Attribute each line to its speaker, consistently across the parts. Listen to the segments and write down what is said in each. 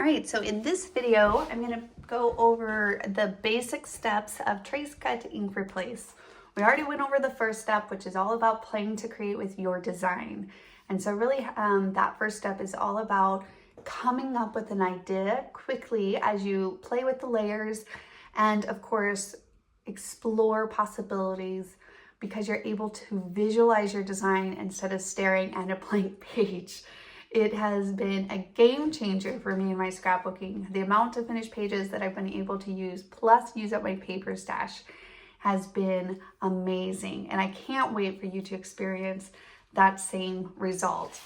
Speaker 1: All right, so in this video, I'm gonna go over the basic steps of trace, cut, ink, replace. We already went over the first step, which is all about playing to create with your design. And so really that first step is all about coming up with an idea quickly as you play with the layers and of course, explore possibilities because you're able to visualize your design instead of staring at a blank page. It has been a game changer for me in my scrapbooking. The amount of finished pages that I've been able to use, plus use up my paper stash, has been amazing. And I can't wait for you to experience that same result.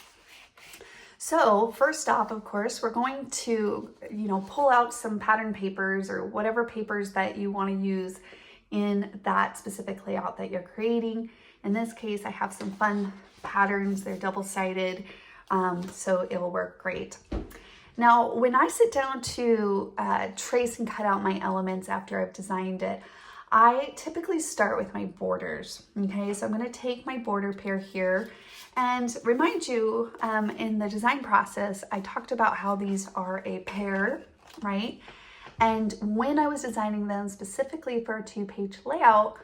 Speaker 1: So first off, of course, we're going to, pull out some pattern papers or whatever papers that you want to use in that specific layout that you're creating. In this case, I have some fun patterns. They're double-sided. So it will work great. Now, when I sit down to trace and cut out my elements after I've designed it, I typically start with my borders. Okay, so I'm going to take my border pair here and remind you in the design process, I talked about how these are a pair, right? And when I was designing them specifically for a 2-page layout,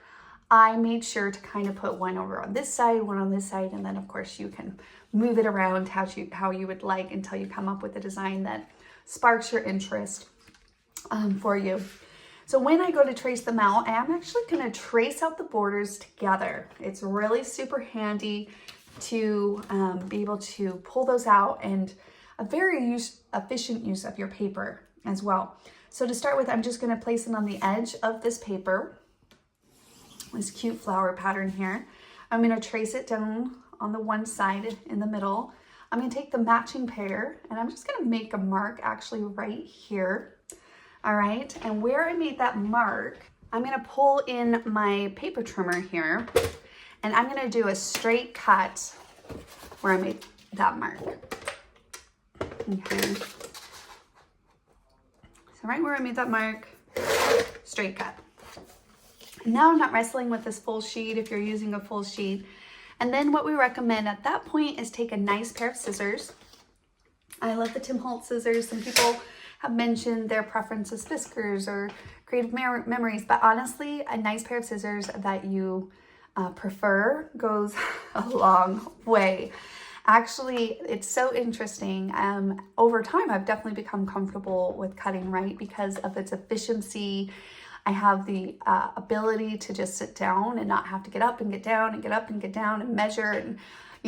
Speaker 1: I made sure to kind of put one over on this side, one on this side, and then of course you can move it around how you would like until you come up with a design that sparks your interest for you. So when I go to trace them out, I am actually going to trace out the borders together. It's really super handy to be able to pull those out and a very efficient use of your paper as well. So to start with, I'm just going to place it on the edge of this paper. This cute flower pattern here. I'm going to trace it down on the one side in the middle. I'm going to take the matching pair and I'm just going to make a mark actually right here. All right, and where I made that mark, I'm going to pull in my paper trimmer here and I'm going to do a straight cut where I made that mark. Okay. So right where I made that mark, straight cut. Now I'm not wrestling with this full sheet if you're using a full sheet. And then what we recommend at that point is take a nice pair of scissors. I love the Tim Holtz scissors. Some people have mentioned their preference is Fiskars or Creative Memories, but honestly, a nice pair of scissors that you prefer goes a long way. Actually, it's so interesting. Over time, I've definitely become comfortable with cutting right because of its efficiency. I have the ability to just sit down and not have to get up and get down and get up and get down and measure and,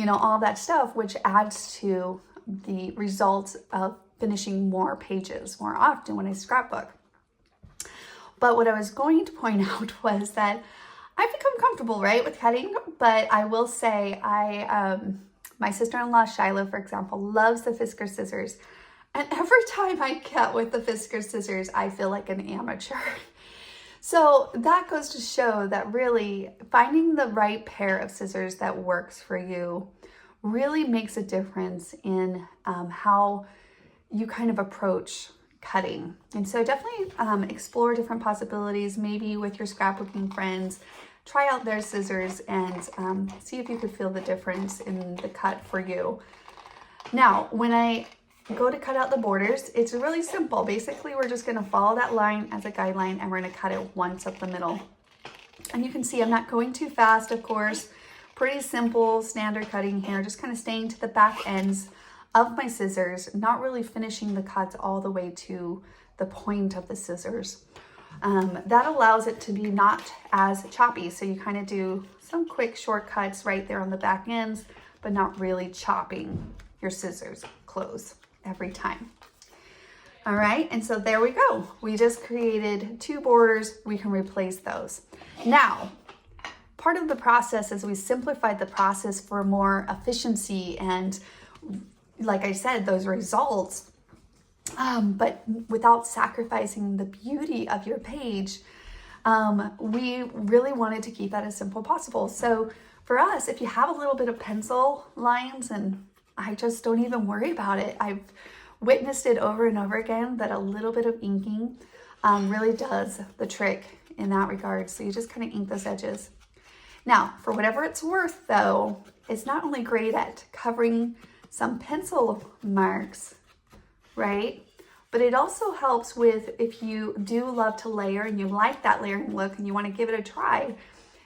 Speaker 1: all that stuff, which adds to the results of finishing more pages more often when I scrapbook. But what I was going to point out was that I've become comfortable, right, with cutting, but I will say my sister-in-law, Shiloh, for example, loves the Fiskars scissors. And every time I cut with the Fiskars scissors, I feel like an amateur. So that goes to show that really finding the right pair of scissors that works for you really makes a difference in how you kind of approach cutting. And so definitely explore different possibilities, maybe with your scrapbooking friends, try out their scissors and see if you could feel the difference in the cut for you. Now, when I go to cut out the borders, it's really simple. Basically, we're just going to follow that line as a guideline and we're going to cut it once up the middle. And you can see I'm not going too fast, of course. Pretty simple standard cutting here, just kind of staying to the back ends of my scissors, not really finishing the cuts all the way to the point of the scissors. That allows it to be not as choppy. So you kind of do some quick shortcuts right there on the back ends, but not really chopping your scissors close every time. All right, and so there we go. We just created 2 borders. We can replace those. Now, part of the process is we simplified the process for more efficiency and, like I said, those results, but without sacrificing the beauty of your page. We really wanted to keep that as simple as possible. So for us, if you have a little bit of pencil lines, and I just don't even worry about it. I've witnessed it over and over again that a little bit of inking really does the trick in that regard. So you just kind of ink those edges. Now, for whatever it's worth though, it's not only great at covering some pencil marks, right? but it also helps with if you do love to layer and you like that layering look and you want to give it a try.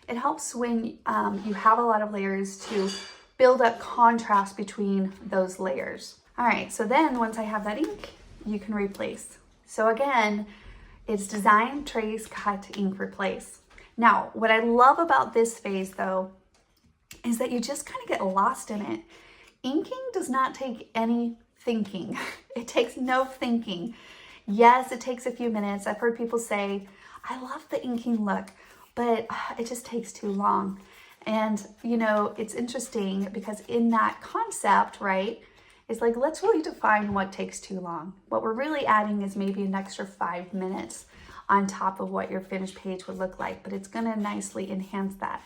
Speaker 1: It helps when you have a lot of layers to build up contrast between those layers. All right, so then once I have that ink, you can replace. So again, it's design, trace, cut, ink, replace. Now, what I love about this phase though, is that you just kind of get lost in it. Inking does not take any thinking. It takes no thinking. Yes, it takes a few minutes. I've heard people say, I love the inking look, but it just takes too long. And you know, it's interesting because in that concept, right, it's like, let's really define what takes too long. What we're really adding is maybe an extra 5 minutes on top of what your finished page would look like, but it's gonna nicely enhance that.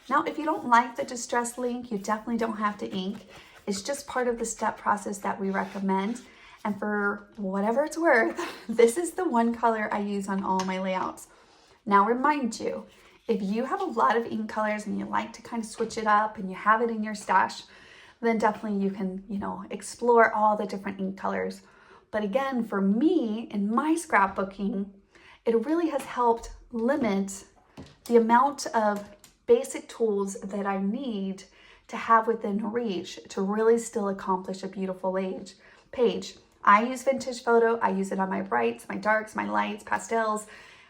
Speaker 1: Now, if you don't like the distressed link, you definitely don't have to ink. It's just part of the step process that we recommend. And for whatever it's worth, this is the one color I use on all my layouts. Now, remind you, if you have a lot of ink colors and you like to kind of switch it up and you have it in your stash, then definitely you can, you know, explore all the different ink colors. But again, for me, in my scrapbooking, it really has helped limit the amount of basic tools that I need to have within reach to really still accomplish a beautiful page. I use vintage photo. I use it on my brights, my darks, my lights, pastels,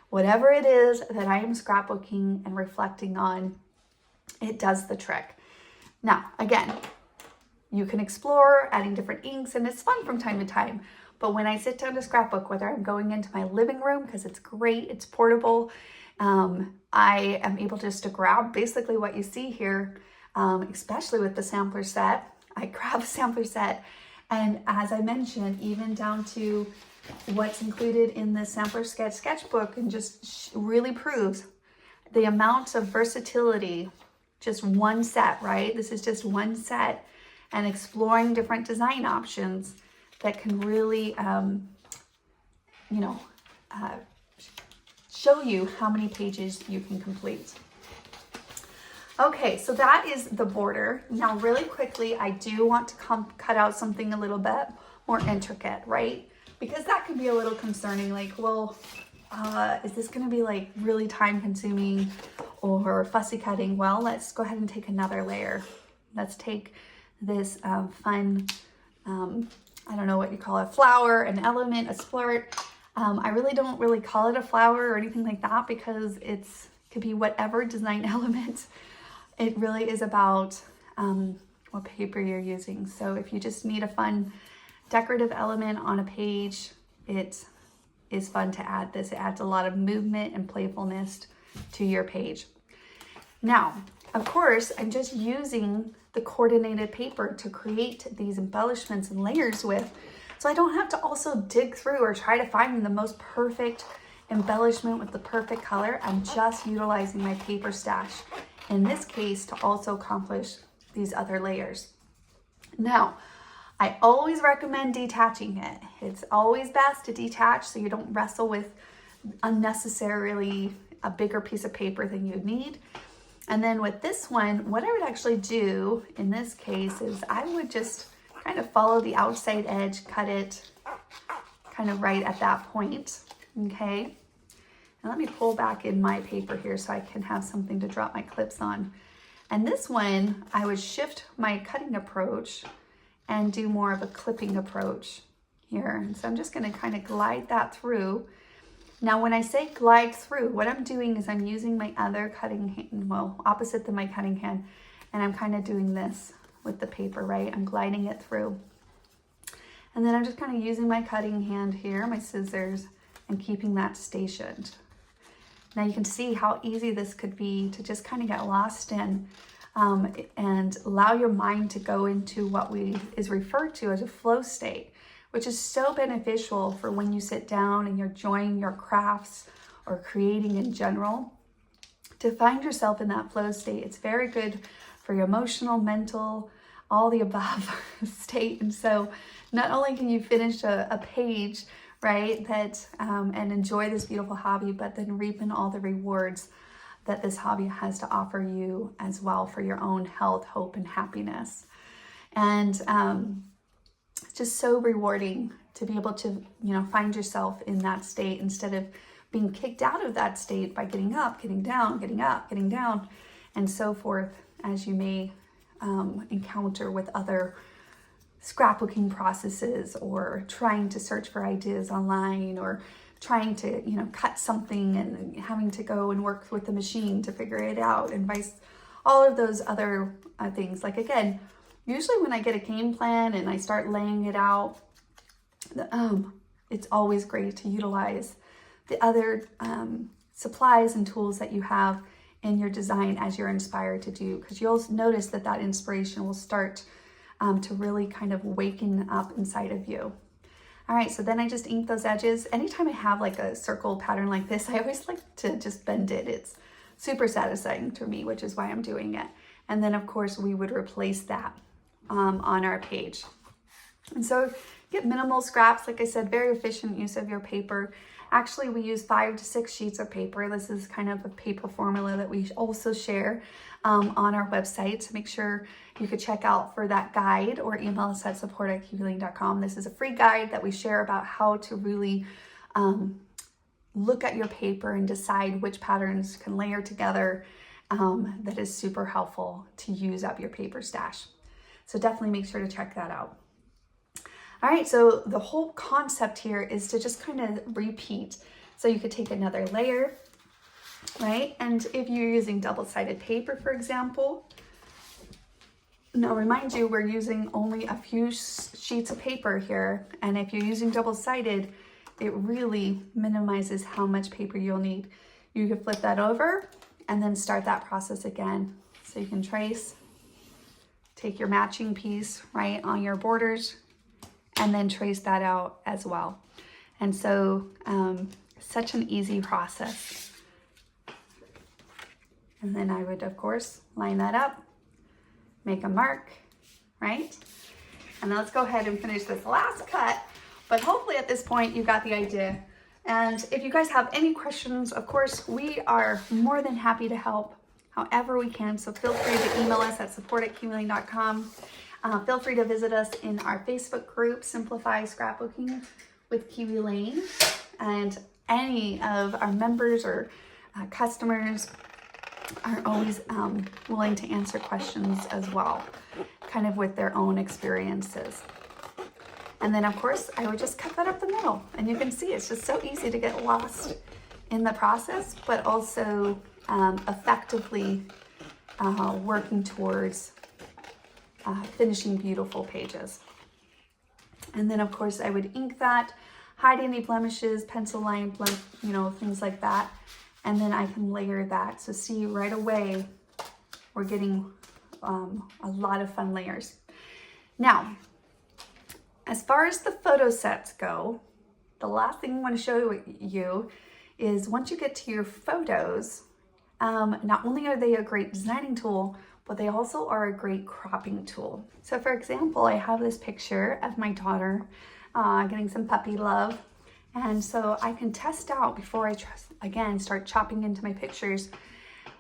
Speaker 1: whatever it is that I am scrapbooking and reflecting on, it does the trick. Now, again, you can explore adding different inks and it's fun from time to time. But when I sit down to scrapbook, whether I'm going into my living room, because it's great, it's portable, I am able just to grab basically what you see here, especially with the sampler set. I grab a sampler set, and as I mentioned, even down to what's included in the sampler sketchbook, and just really proves the amount of versatility, just one set, right? This is just one set, and exploring different design options that can really, show you how many pages you can complete. Okay, so that is the border. Now, really quickly, I do want to cut out something a little bit more intricate, right? Because that can be a little concerning, like, well, is this gonna be like really time consuming or fussy cutting? Well, let's go ahead and take another layer. Let's take this fun, I don't know what you call it, flower, an element, a splurt. I really don't really call it a flower or anything like that because could be whatever design element. It really is about what paper you're using. So if you just need a fun decorative element on a page, it is fun to add this. It adds a lot of movement and playfulness to your page. Now, of course, I'm just using the coordinated paper to create these embellishments and layers with, so I don't have to also dig through or try to find the most perfect embellishment with the perfect color. I'm just utilizing my paper stash in this case to also accomplish these other layers. Now, I always recommend detaching it. It's always best to detach so you don't wrestle with unnecessarily a bigger piece of paper than you need. And then with this one, what I would actually do in this case is I would just kind of follow the outside edge, cut it kind of right at that point, okay? And let me pull back in my paper here so I can have something to drop my clips on. And this one, I would shift my cutting approach and do more of a clipping approach here. And so I'm just gonna kind of glide that through. Now, when I say glide through, what I'm doing is I'm using my other cutting hand, well, opposite than my cutting hand, and I'm kind of doing this with the paper, right? I'm gliding it through. And then I'm just kind of using my cutting hand here, my scissors, and keeping that stationed. Now you can see how easy this could be to just kind of get lost in and allow your mind to go into what is referred to as a flow state, which is so beneficial for when you sit down and you're enjoying your crafts or creating in general. To find yourself in that flow state, it's very good for your emotional, mental, all the above state. And so not only can you finish a page, right, that and enjoy this beautiful hobby, but then reap in all the rewards that this hobby has to offer you as well for your own health, hope, and happiness. And just so rewarding to be able to, you know, find yourself in that state instead of being kicked out of that state by getting up, getting down, getting up, getting down, and so forth, as you may encounter with other scrapbooking processes, or trying to search for ideas online, or trying to, you know, cut something and having to go and work with the machine to figure it out, and all of those other things. Like, again, usually when I get a game plan and I start laying it out, it's always great to utilize the other supplies and tools that you have in your design as you're inspired to do, because you'll notice that that inspiration will start to really kind of waken up inside of you. All right, so then I just ink those edges. Anytime I have like a circle pattern like this, I always like to just bend it. It's super satisfying to me, which is why I'm doing it. And then of course we would replace that on our page. And so get minimal scraps. Like I said, very efficient use of your paper. Actually, we use 5 to 6 sheets of paper. This is kind of a paper formula that we also share on our website. So make sure you could check out for that guide, or email us at support@kiwilane.com. This is a free guide that we share about how to really look at your paper and decide which patterns can layer together. That is super helpful to use up your paper stash. So definitely make sure to check that out. All right, so the whole concept here is to just kind of repeat. So you could take another layer, right? And if you're using double-sided paper, for example, now remind you, we're using only a few sheets of paper here. And if you're using double-sided, it really minimizes how much paper you'll need. You could flip that over and then start that process again. So you can trace, take your matching piece, right, on your borders, and then trace that out as well. And so such an easy process. And then I would, of course, line that up, make a mark, right? And then let's go ahead and finish this last cut. But hopefully at this point you got the idea. And if you guys have any questions, of course, we are more than happy to help however we can. So feel free to email us at support@kiwilane.com. Feel free to visit us in our Facebook group, Simplify Scrapbooking with Kiwilane. And any of our members or customers are always willing to answer questions as well, kind of with their own experiences. And then of course, I would just cut that up the middle. And you can see it's just so easy to get lost in the process, but also effectively working towards finishing beautiful pages. And then of course I would ink that, hide any blemishes, pencil line, you know, things like that. And then I can layer that. So see, right away, we're getting a lot of fun layers. Now, as far as the photo sets go, the last thing I want to show you is once you get to your photos, not only are they a great designing tool, but they also are a great cropping tool. So for example, I have this picture of my daughter getting some puppy love. And so I can test out before I again start chopping into my pictures,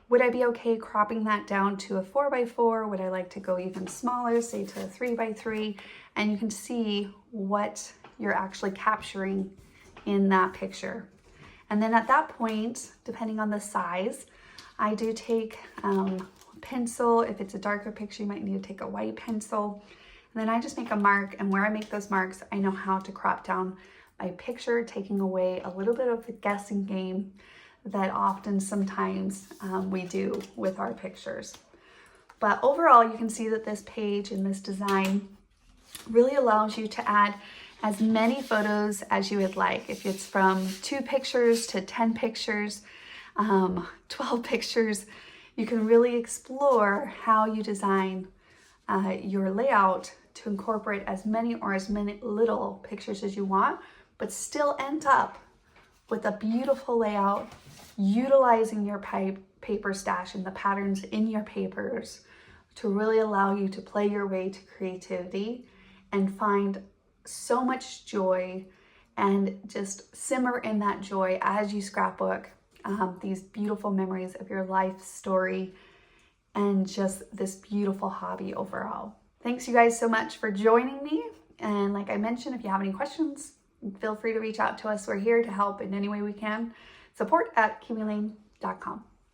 Speaker 1: would I be okay cropping that down to a 4x4? Would I like to go even smaller, say to a 3x3? And you can see what you're actually capturing in that picture. And then at that point, depending on the size, I do take pencil. If it's a darker picture, you might need to take a white pencil. And then I just make a mark, and where I make those marks, I know how to crop down my picture, taking away a little bit of the guessing game that often sometimes we do with our pictures. But overall, you can see that this page and this design really allows you to add as many photos as you would like. If it's from 2 pictures to 10 pictures, 12 pictures, you can really explore how you design your layout to incorporate as many or as many little pictures as you want, but still end up with a beautiful layout, utilizing your paper stash and the patterns in your papers to really allow you to play your way to creativity and find so much joy and just simmer in that joy as you scrapbook these beautiful memories of your life story and just this beautiful hobby overall. Thanks you guys so much for joining me, And like I mentioned, if you have any questions, feel free to reach out to us. We're here to help in any way we can. Support@kiwilane.com.